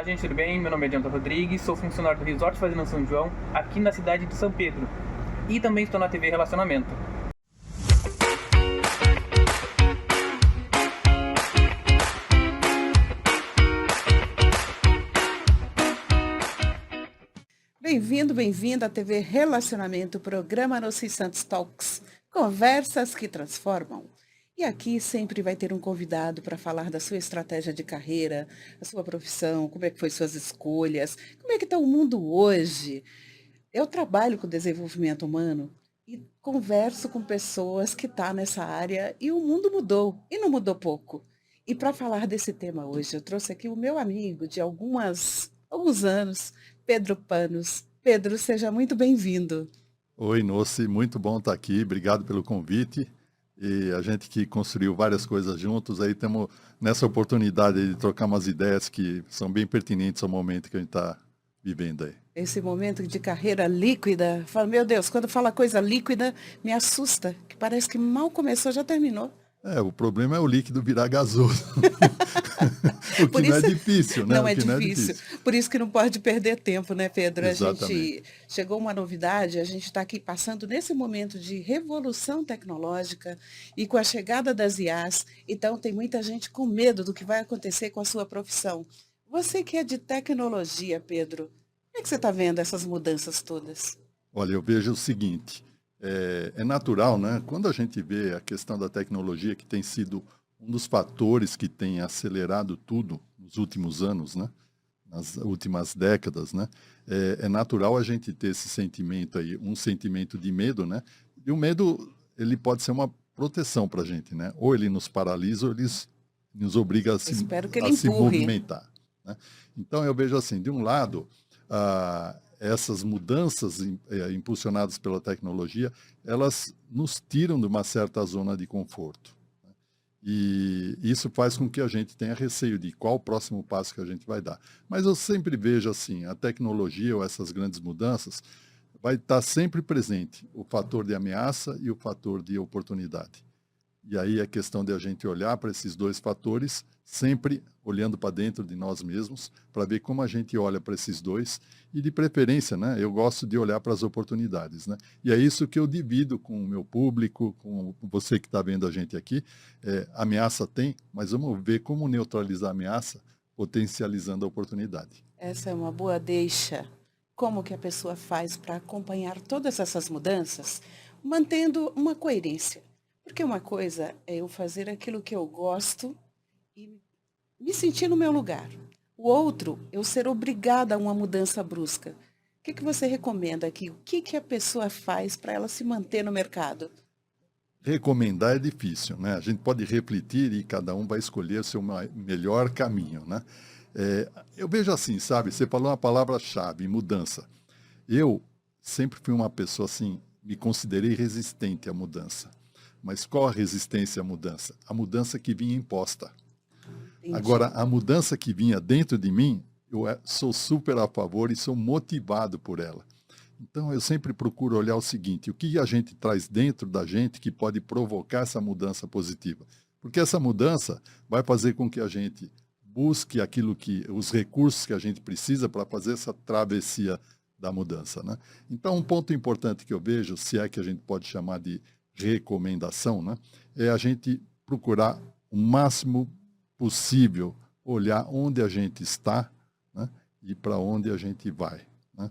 Olá, gente, tudo bem? Meu nome é Jonathan Rodrigues, sou funcionário do Resort Fazenda São João, aqui na cidade de São Pedro. E também estou na TV Relacionamento. Bem-vindo, bem-vinda à TV Relacionamento, programa Noci Santos Talks, conversas que transformam. E aqui sempre vai ter um convidado para falar da sua estratégia de carreira, a sua profissão, como é que foi suas escolhas, como é que está o mundo hoje. Eu trabalho com desenvolvimento humano e converso com pessoas que estão nessa área e o mundo mudou, e não mudou pouco. E para falar desse tema hoje, eu trouxe aqui o meu amigo de alguns anos, Pedro Panos. Pedro, seja muito bem-vindo. Oi, Nossi, muito bom estar aqui, obrigado pelo convite. E a gente que construiu várias coisas juntos, aí estamos nessa oportunidade de trocar umas ideias que são bem pertinentes ao momento que a gente está vivendo aí. Esse momento de carreira líquida, falo, meu Deus, quando fala coisa líquida, me assusta, que parece que mal começou, já terminou. O problema é o líquido virar gasoso. O que Por não é isso, difícil, né? não O é que não é difícil. difícil. Por isso que não pode perder tempo, né, Pedro? A Exatamente. gente chegou uma novidade, a gente está aqui passando nesse momento de revolução tecnológica e com a chegada das IAs, então tem muita gente com medo do que vai acontecer com a sua profissão. Você que é de tecnologia, Pedro, como é que você está vendo essas mudanças todas? Olha, eu vejo o seguinte, é natural, né? Quando a gente vê a questão da tecnologia, que tem sido um dos fatores que tem acelerado tudo nos últimos anos, né? Nas últimas décadas, né? É natural a gente ter esse sentimento aí, um sentimento de medo, né? E o medo, ele pode ser uma proteção para a gente, né? Ou ele nos paralisa, ou ele nos obriga Eu espero que ele a se empurre. movimentar, né? Então, eu vejo assim, de um lado, essas mudanças impulsionadas pela tecnologia, elas nos tiram de uma certa zona de conforto. E isso faz com que a gente tenha receio de qual o próximo passo que a gente vai dar. Mas eu sempre vejo assim, a tecnologia ou essas grandes mudanças vai estar sempre presente o fator de ameaça e o fator de oportunidade. E aí é questão de a gente olhar para esses dois fatores, sempre olhando para dentro de nós mesmos, para ver como a gente olha para esses dois, e de preferência, né, eu gosto de olhar para as oportunidades, né? E é isso que eu divido com o meu público, com você que está vendo a gente aqui. Ameaça tem, mas vamos ver como neutralizar a ameaça, potencializando a oportunidade. Essa é uma boa deixa. Como que a pessoa faz para acompanhar todas essas mudanças, mantendo uma coerência? Porque uma coisa é eu fazer aquilo que eu gosto e me sentir no meu lugar. O outro, eu ser obrigada a uma mudança brusca. O que você recomenda aqui? O que a pessoa faz para ela se manter no mercado? Recomendar é difícil, né? A gente pode refletir e cada um vai escolher o seu melhor caminho, né? Eu vejo assim, sabe? Você falou uma palavra-chave, mudança. Eu sempre fui uma pessoa assim, me considerei resistente à mudança. Mas qual a resistência à mudança? A mudança que vinha imposta. Agora, Entendi. a mudança que vinha dentro de mim, eu sou super a favor e sou motivado por ela. Então, eu sempre procuro olhar o seguinte, o que a gente traz dentro da gente que pode provocar essa mudança positiva? Porque essa mudança vai fazer com que a gente busque os recursos que a gente precisa para fazer essa travessia da mudança, né? Então, um ponto importante que eu vejo, se é que a gente pode chamar de recomendação, né, é a gente procurar o máximo possível olhar onde a gente está, né, e para onde a gente vai, né?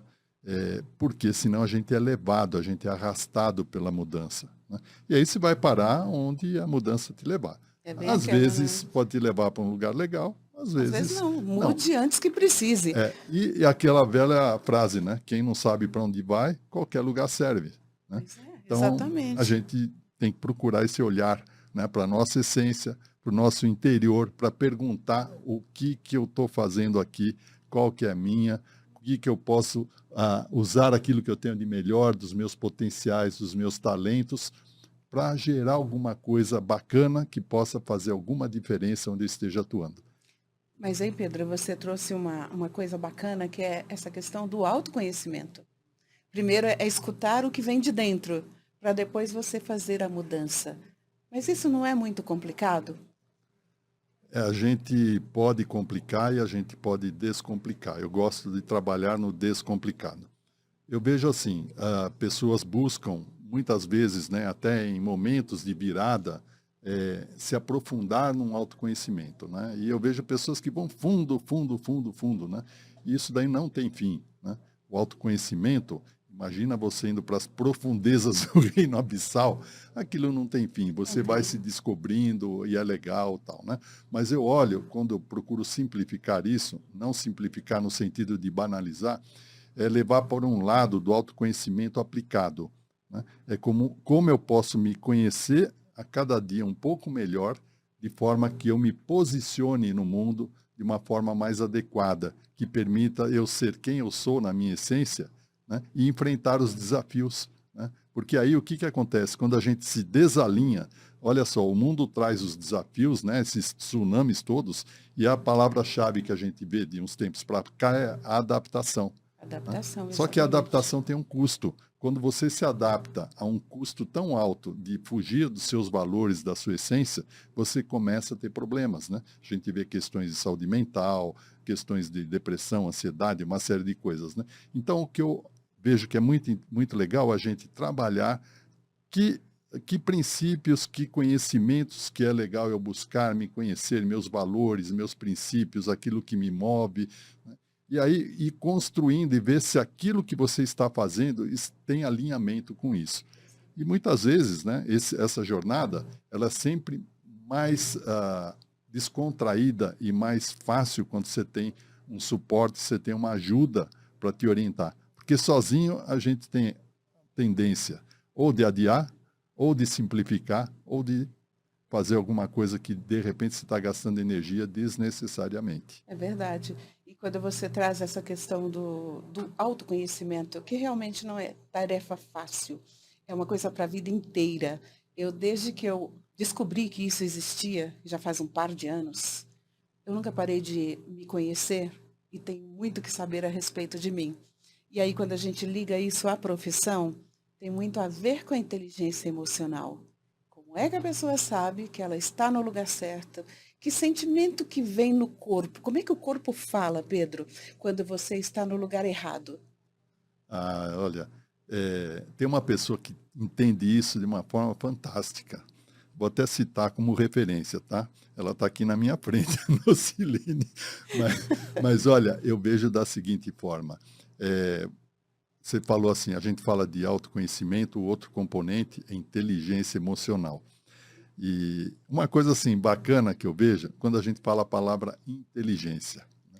Porque senão a gente é levado, a gente é arrastado pela mudança, né? E aí você vai parar onde a mudança te levar. É bem Às aquela, né? vezes pode te levar para um lugar legal, às Às vezes vezes não, não. mude antes que precise. E aquela velha frase, né? Quem não sabe para onde vai, qualquer lugar serve, né? Pois é, Então, a exatamente. gente tem que procurar esse olhar, né, para a nossa essência, para o nosso interior, para perguntar o que eu estou fazendo aqui, qual que é a minha, o que eu posso usar aquilo que eu tenho de melhor, dos meus potenciais, dos meus talentos, para gerar alguma coisa bacana que possa fazer alguma diferença onde eu esteja atuando. Mas aí, Pedro, você trouxe uma coisa bacana que é essa questão do autoconhecimento. Primeiro é escutar o que vem de dentro, para depois você fazer a mudança. Mas isso não é muito complicado? A gente pode complicar e a gente pode descomplicar. Eu gosto de trabalhar no descomplicado. Eu vejo assim, pessoas buscam, muitas vezes, né, até em momentos de virada, se aprofundar num autoconhecimento, né? E eu vejo pessoas que vão fundo, fundo, fundo, fundo, né? E isso daí não tem fim, né? O autoconhecimento, imagina você indo para as profundezas do reino abissal, aquilo não tem fim, você vai se descobrindo e é legal, tal, né? Mas eu olho, quando eu procuro simplificar isso, não simplificar no sentido de banalizar, é levar para um lado do autoconhecimento aplicado, né? É como eu posso me conhecer a cada dia um pouco melhor, de forma que eu me posicione no mundo de uma forma mais adequada, que permita eu ser quem eu sou na minha essência, né? E enfrentar os desafios, né? Porque aí o que acontece? Quando a gente se desalinha, olha só, o mundo traz os desafios, né? Esses tsunamis todos, e a palavra-chave que a gente vê de uns tempos para cá é a adaptação. Adaptação, Só que a exatamente. adaptação tem um custo. Quando você se adapta a um custo tão alto de fugir dos seus valores, da sua essência, você começa a ter problemas, né? A gente vê questões de saúde mental, questões de depressão, ansiedade, uma série de coisas, né? Então, o que eu vejo que é muito, muito legal a gente trabalhar que princípios, que conhecimentos que é legal eu buscar, me conhecer, meus valores, meus princípios, aquilo que me move, né? E aí ir construindo e ver se aquilo que você está fazendo tem alinhamento com isso. E muitas vezes, né, essa jornada, ela é sempre mais descontraída e mais fácil quando você tem um suporte, você tem uma ajuda para te orientar. Porque sozinho a gente tem tendência ou de adiar, ou de simplificar, ou de fazer alguma coisa que, de repente, você está gastando energia desnecessariamente. É verdade. E quando você traz essa questão do autoconhecimento, que realmente não é tarefa fácil, é uma coisa para a vida inteira. Desde que eu descobri que isso existia, já faz um par de anos, eu nunca parei de me conhecer e tenho muito que saber a respeito de mim. E aí, quando a gente liga isso à profissão, tem muito a ver com a inteligência emocional. Como é que a pessoa sabe que ela está no lugar certo? Que sentimento que vem no corpo? Como é que o corpo fala, Pedro, quando você está no lugar errado? Olha, tem uma pessoa que entende isso de uma forma fantástica. Vou até citar como referência, tá? Ela está aqui na minha frente, a Nocilene. Mas olha, eu vejo da seguinte forma. Você falou assim, a gente fala de autoconhecimento, o outro componente é inteligência emocional. E uma coisa assim bacana que eu vejo, quando a gente fala a palavra inteligência, né?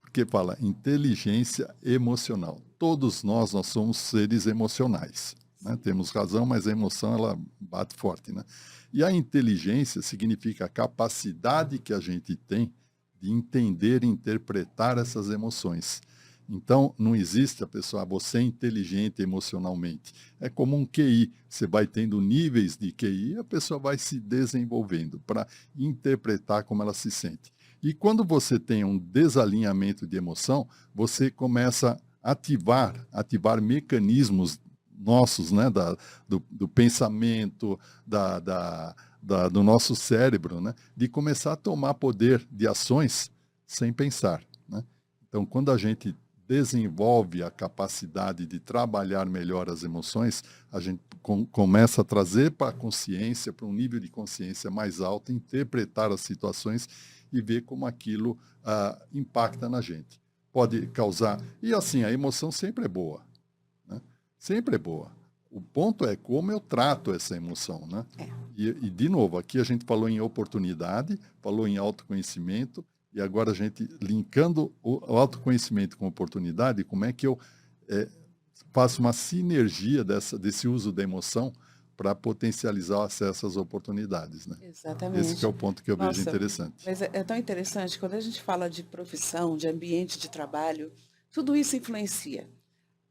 Porque fala inteligência emocional. Todos nós somos seres emocionais, né? Temos razão, mas a emoção ela bate forte, né? E a inteligência significa a capacidade que a gente tem de entender e interpretar essas emoções. Então, não existe a pessoa, você é inteligente emocionalmente. É como um QI. Você vai tendo níveis de QI e a pessoa vai se desenvolvendo para interpretar como ela se sente. E quando você tem um desalinhamento de emoção, você começa a ativar mecanismos nossos, né, do pensamento, do nosso cérebro, né, de começar a tomar poder de ações sem pensar, né? Então, quando a gente desenvolve a capacidade de trabalhar melhor as emoções, a gente começa a trazer para a consciência, para um nível de consciência mais alto, interpretar as situações e ver como aquilo impacta na gente. Pode causar... E assim, a emoção sempre é boa, né? Sempre é boa. O ponto é como eu trato essa emoção, né? E, de novo, aqui a gente falou em oportunidade, falou em autoconhecimento, e agora a gente linkando o autoconhecimento com oportunidade, como é que eu faço uma sinergia desse uso da emoção para potencializar o acesso às oportunidades, né? Exatamente. Esse que é o ponto que eu vejo interessante. Mas é tão interessante, quando a gente fala de profissão, de ambiente de trabalho, tudo isso influencia.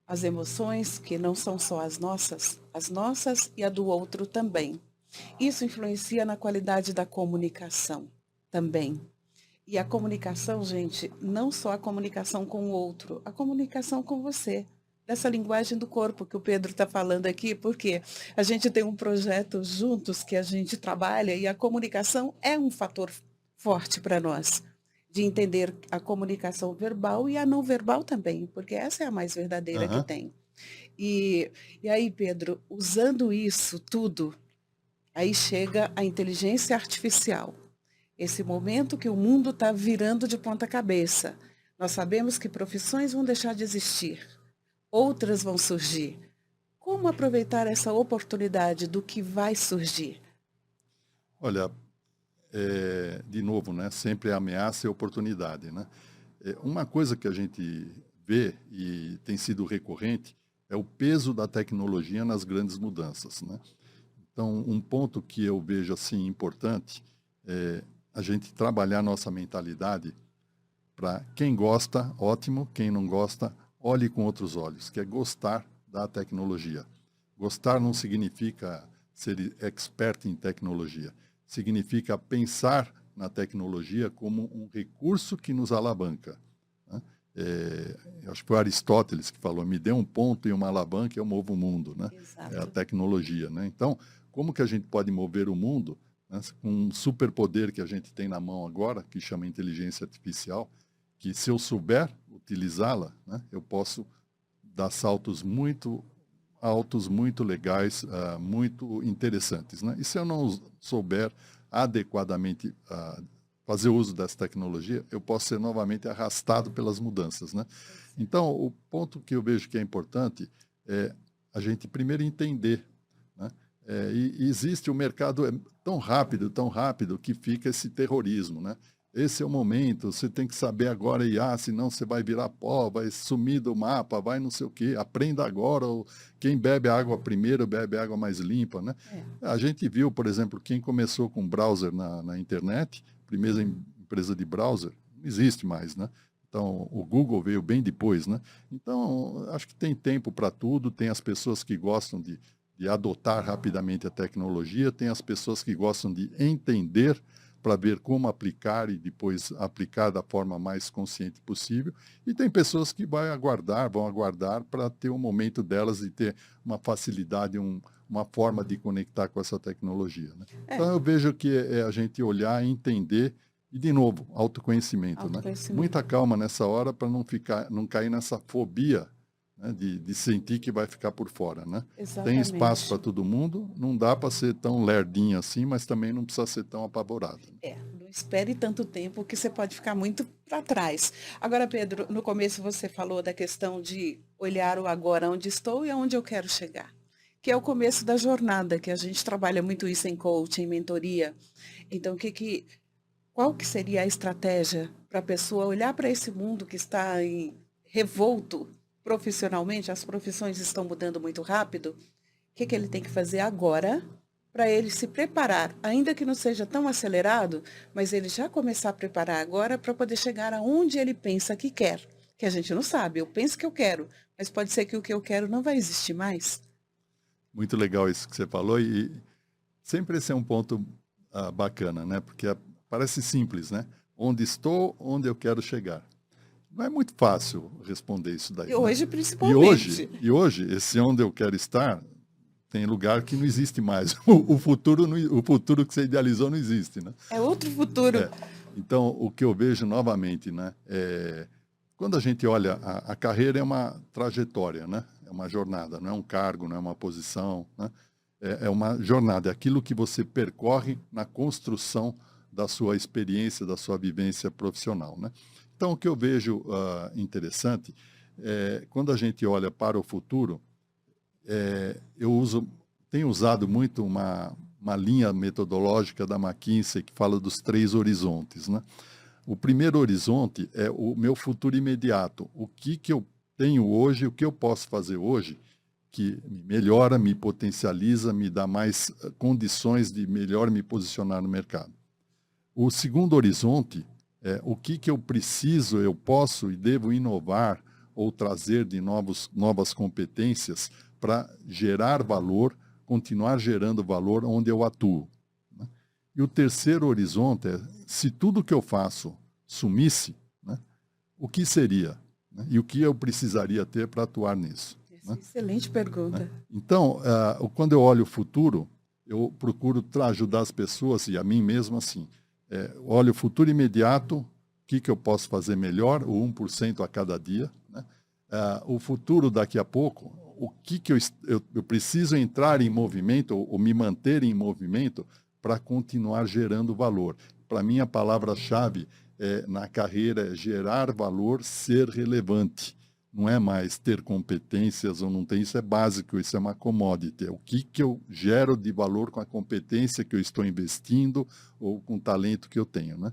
As emoções, que não são só as nossas e a do outro também. Isso influencia na qualidade da comunicação também. E a comunicação, gente, não só a comunicação com o outro, a comunicação com você. Dessa linguagem do corpo que o Pedro está falando aqui, porque a gente tem um projeto juntos que a gente trabalha e a comunicação é um fator forte para nós, de entender a comunicação verbal e a não verbal também, porque essa é a mais verdadeira que Aham. tem. E, e aí, Pedro, usando isso tudo, aí chega a inteligência artificial. Esse momento que o mundo está virando de ponta cabeça. Nós sabemos que profissões vão deixar de existir, outras vão surgir. Como aproveitar essa oportunidade do que vai surgir? Olha, de novo, né? Sempre é ameaça e oportunidade, né? Uma coisa que a gente vê e tem sido recorrente é o peso da tecnologia nas grandes mudanças, né? Então, um ponto que eu vejo assim importante é a gente trabalhar nossa mentalidade para quem gosta, ótimo, quem não gosta, olhe com outros olhos, que é gostar da tecnologia. Gostar não significa ser expert em tecnologia, significa pensar na tecnologia como um recurso que nos alavanca, né? Acho que foi Aristóteles que falou, me dê um ponto e uma alavanca e eu movo o mundo, né? É a Exato. tecnologia, né? Então, como que a gente pode mover o mundo, né, com um superpoder que a gente tem na mão agora, que chama inteligência artificial, que se eu souber utilizá-la, né, eu posso dar saltos muito altos, muito legais, muito interessantes, né? E se eu não souber adequadamente fazer uso dessa tecnologia, eu posso ser novamente arrastado pelas mudanças, né? Então, o ponto que eu vejo que é importante é a gente primeiro entender, né? E existe o mercado tão rápido que fica esse terrorismo, né? Esse é o momento, você tem que saber agora IA, senão você vai virar pó, vai sumir do mapa, vai não sei o quê, aprenda agora, ou quem bebe água primeiro bebe água mais limpa, né? É. A gente viu, por exemplo, quem começou com browser na internet, primeira empresa de browser, não existe mais, né? Então, o Google veio bem depois, né? Então, acho que tem tempo para tudo, tem as pessoas que gostam de adotar rapidamente a tecnologia, tem as pessoas que gostam de entender para ver como aplicar e depois aplicar da forma mais consciente possível. E tem pessoas que vão aguardar para ter o momento delas e ter uma facilidade, uma forma de conectar com essa tecnologia, né? É, Então eu vejo que é a gente olhar, entender e, de novo, autoconhecimento, né? Muita autoconhecimento. calma nessa hora para não cair nessa fobia, né, de sentir que vai ficar por fora, né? Tem espaço para Exatamente. todo mundo, não dá para ser tão lerdinho assim, mas também não precisa ser tão apavorado, né? Não espere tanto tempo que você pode ficar muito para trás. Agora, Pedro, no começo você falou da questão de olhar o agora onde estou e aonde eu quero chegar, que é o começo da jornada, que a gente trabalha muito isso em coaching, em mentoria. Então, qual que seria a estratégia para a pessoa olhar para esse mundo que está revolto profissionalmente, as profissões estão mudando muito rápido, que ele tem que fazer agora para ele se preparar, ainda que não seja tão acelerado, mas ele já começar a preparar agora para poder chegar aonde ele pensa que quer, que a gente não sabe. Eu penso que eu quero, mas pode ser que o que eu quero não vai existir mais. Muito legal isso que você falou e sempre esse é um ponto bacana, né? Porque parece simples, né? Onde estou, onde eu quero chegar. Não é muito fácil responder isso daí, E né? hoje, E hoje, principalmente. e hoje, esse onde eu quero estar tem lugar que não existe mais. O futuro, o futuro que você idealizou não existe, né? É outro futuro. É. Então, o que eu vejo novamente, né? Quando a gente olha, a carreira é uma trajetória, né? É uma jornada, não é um cargo, não é uma posição, né? É uma jornada, é aquilo que você percorre na construção da sua experiência, da sua vivência profissional, né? Então, o que eu vejo interessante é quando a gente olha para o futuro, tenho usado muito uma linha metodológica da McKinsey que fala dos 3 horizontes, né? O primeiro horizonte é o meu futuro imediato. O que eu tenho hoje, o que eu posso fazer hoje que me melhora, me potencializa, me dá mais condições de melhor me posicionar no mercado. O segundo horizonte é o que eu preciso, eu posso e devo inovar ou trazer de novas competências para gerar valor, continuar gerando valor onde eu atuo, né? E o terceiro horizonte é, se tudo que eu faço sumisse, né, o que seria? Né? E o que eu precisaria ter para atuar nisso? Essa é Né? excelente Né? pergunta. Então, quando eu olho o futuro, eu procuro ajudar as pessoas e a mim mesmo assim, Olha o futuro imediato, o que eu posso fazer melhor, o 1% a cada dia, né? O futuro daqui a pouco, o que eu preciso entrar em movimento ou me manter em movimento para continuar gerando valor. Para mim, a palavra-chave na carreira é gerar valor, ser relevante. Não é mais ter competências ou não ter, isso é básico, isso é uma commodity. É o que eu gero de valor com a competência que eu estou investindo ou com o talento que eu tenho, né?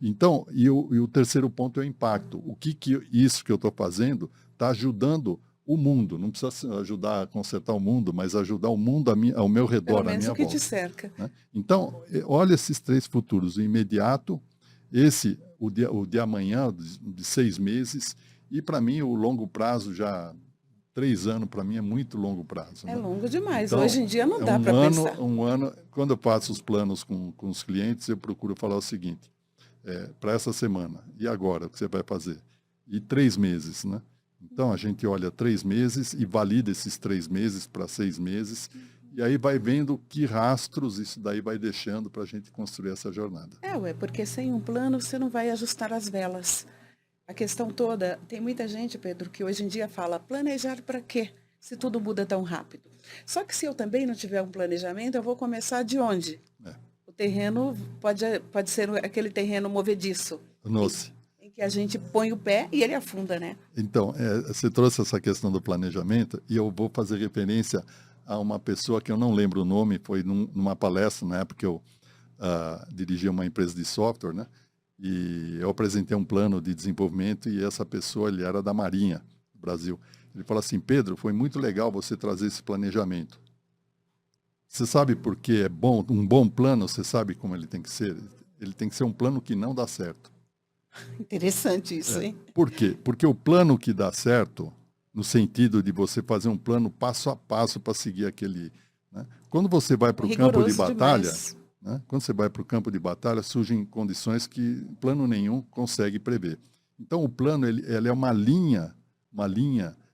Então, e o terceiro ponto é o impacto. O que isso que eu estou fazendo está ajudando o mundo. Não precisa ajudar a consertar o mundo, mas ajudar o mundo ao meu redor, Pelo menos à minha o que volta, te cerca. né? Então, olha esses 3 futuros, o imediato, o de amanhã, de 6 meses, e para mim o longo prazo, já 3 anos, para mim é muito longo prazo. É Né? longo demais, Então, hoje em dia não dá para pensar. Um ano, quando eu faço os planos com os clientes, eu procuro falar o seguinte, para essa semana, e agora, o que você vai fazer? E 3 meses, né? Então, a gente olha 3 meses e valida esses 3 meses para 6 meses, e aí vai vendo que rastros isso daí vai deixando para a gente construir essa jornada. Porque sem um plano você não vai ajustar as velas. A questão toda, tem muita gente, Pedro, que hoje em dia fala, planejar para quê? Se tudo muda tão rápido. Só que se eu também não tiver um planejamento, eu vou começar de onde? O terreno pode ser aquele terreno movediço. Nossa. Em que a gente põe o pé e ele afunda, né? Então, você trouxe essa questão do planejamento e eu vou fazer referência a uma pessoa que eu não lembro o nome, foi numa palestra, na época que eu dirigia uma empresa de software, né? E eu apresentei um plano de desenvolvimento e essa pessoa, ele era da Marinha do Brasil. Ele falou assim, Pedro, foi muito legal você trazer esse planejamento. Você sabe por que é bom, um bom plano, você sabe como ele tem que ser? Ele tem que ser um plano que não dá certo. Interessante isso, hein? Por quê? Porque o plano que dá certo, no sentido de você fazer um plano passo a passo para seguir aquele... Né? Quando você vai para o campo de batalha... Né? Quando você vai para o campo de batalha, surgem condições que plano nenhum consegue prever. Então, o plano ele é uma linha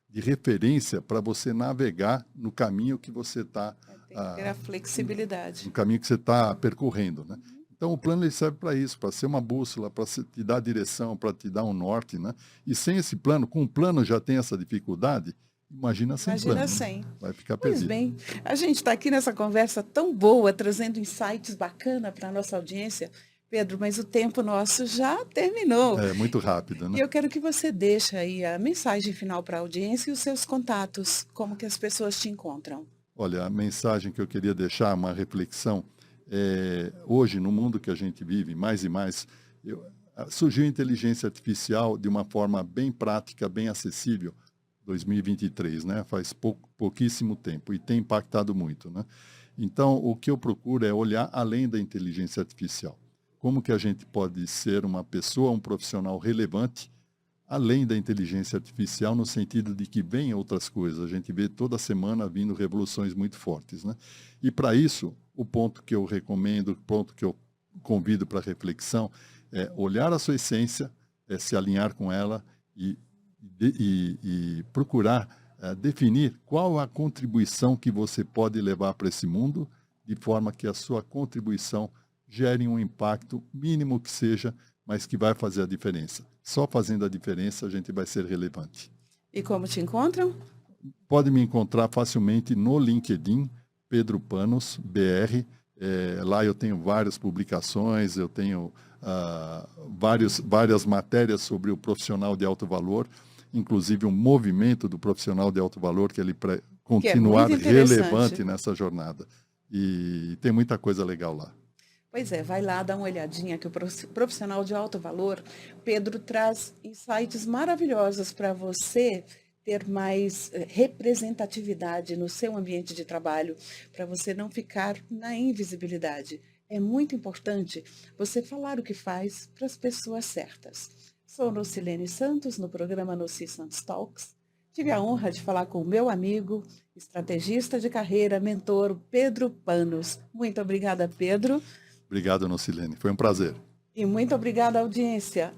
de referência para você navegar no caminho que você está... Tem que ter a flexibilidade. No caminho que você está percorrendo. Né? Então, o plano ele serve para isso, para ser uma bússola, para te dar direção, para te dar um norte. Né? E sem esse plano, com o plano já tem essa dificuldade, imagina sem plano. Imagina sem. Vai ficar Pois perdido. bem, a gente está aqui nessa conversa tão boa, trazendo insights bacanas para a nossa audiência, Pedro, mas o tempo nosso já terminou. É muito rápido, né? E eu quero que você deixe aí a mensagem final para a audiência e os seus contatos, como que as pessoas te encontram. Olha, a mensagem que eu queria deixar, uma reflexão, hoje, no mundo que a gente vive, mais e mais, surgiu a inteligência artificial de uma forma bem prática, bem acessível, 2023, né? Faz pouquíssimo tempo e tem impactado muito, né? Então, o que eu procuro é olhar além da inteligência artificial. Como que a gente pode ser uma pessoa, um profissional relevante, além da inteligência artificial, no sentido de que vem outras coisas. A gente vê toda semana vindo revoluções muito fortes, né? E para isso, o ponto que eu recomendo, o ponto que eu convido para reflexão é olhar a sua essência, se alinhar com ela e procurar definir qual a contribuição que você pode levar para esse mundo, de forma que a sua contribuição gere um impacto mínimo que seja, mas que vai fazer a diferença. Só fazendo a diferença a gente vai ser relevante. E como te encontram? Pode me encontrar facilmente no LinkedIn, Pedro Panos, BR. Lá eu tenho várias publicações, eu tenho várias matérias sobre o profissional de alto valor, inclusive um movimento do profissional de alto valor, que ele continuar relevante nessa jornada. E tem muita coisa legal lá. Pois é, vai lá dar uma olhadinha que o profissional de alto valor, Pedro, traz insights maravilhosos para você ter mais representatividade no seu ambiente de trabalho, para você não ficar na invisibilidade. É muito importante você falar o que faz para as pessoas certas. Sou Nocilene Santos, no programa Noci Santos Talks. Tive a honra de falar com o meu amigo, estrategista de carreira, mentor, Pedro Panos. Muito obrigada, Pedro. Obrigado, Nocilene. Foi um prazer. E muito obrigada, audiência.